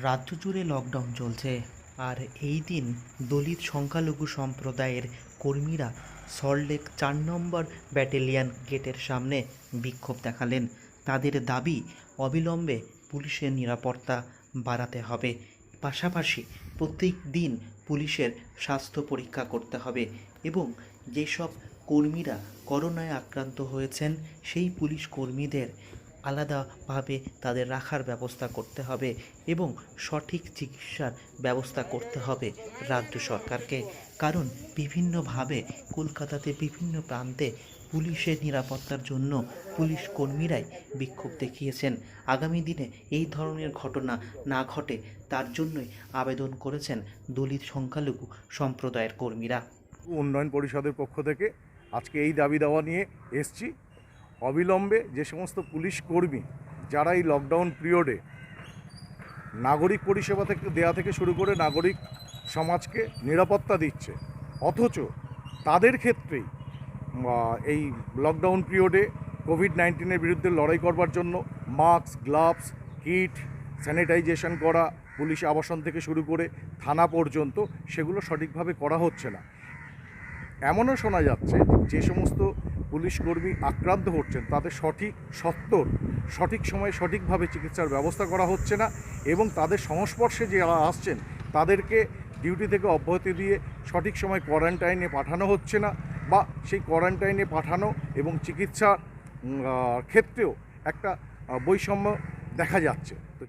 রাজ্য জুড়ে লকডাউন চলছে। আর এই দিন দলিত সংখ্যালঘু সম্প্রদায়ের কর্মীরা সল্টলেক ৪ নম্বর ব্যাটালিয়ন গেটের সামনে বিক্ষোভ দেখালেন। তাদের দাবি অবিলম্বে পুলিশের নিরাপত্তা বাড়াতে হবে, পাশাপাশি প্রত্যেক দিন পুলিশের স্বাস্থ্য পরীক্ষা করতে হবে এবং যেসব কর্মীরা করোনায় আক্রান্ত হয়েছেন সেই পুলিশ কর্মীদের আলাদাভাবে তাদের রাখার ব্যবস্থা করতে হবে এবং সঠিক চিকিৎসার ব্যবস্থা করতে হবে রাজ্য সরকারকে। কারণ বিভিন্নভাবে কলকাতাতে বিভিন্ন প্রান্তে পুলিশের নিরাপত্তার জন্য পুলিশ কর্মীরাই বিক্ষোভ দেখিয়েছেন। আগামী দিনে এই ধরনের ঘটনা না ঘটে তার জন্যই আবেদন করেছেন দলিত সংখ্যালঘু সম্প্রদায়ের কর্মীরা। উন্নয়ন পরিষদের পক্ষ থেকে আজকে এই দাবি দাওয়া নিয়ে এসছি। অবিলম্বে যে সমস্ত পুলিশ কর্মী যারা এই লকডাউন পিরিয়ডে নাগরিক পরিষেবা দেওয়া থেকে শুরু করে নাগরিক সমাজকে নিরাপত্তা দিচ্ছে, অথচ তাদের ক্ষেত্রেই এই লকডাউন পিরিয়ডে কোভিড-19-এর বিরুদ্ধে লড়াই করবার জন্য মাস্ক, গ্লাভস, কিট, স্যানিটাইজেশন করা, পুলিশ আবাসন থেকে শুরু করে থানা পর্যন্ত সেগুলো সঠিকভাবে করা হচ্ছে না। এমনও শোনা যাচ্ছে যে সমস্ত পুলিশ কর্মী আক্রান্ত হচ্ছেন তাদের সঠিক সময়ে সঠিকভাবে চিকিৎসার ব্যবস্থা করা হচ্ছে না এবং তাদের সংস্পর্শে যারা আসছেন তাদেরকে ডিউটি থেকে অব্যাহতি দিয়ে সঠিক সময় কোয়ারেন্টাইনে পাঠানো হচ্ছে না, বা সেই কোয়ারেন্টাইনে পাঠানো এবং চিকিৎসার ক্ষেত্রেও একটা বৈষম্য দেখা যাচ্ছে।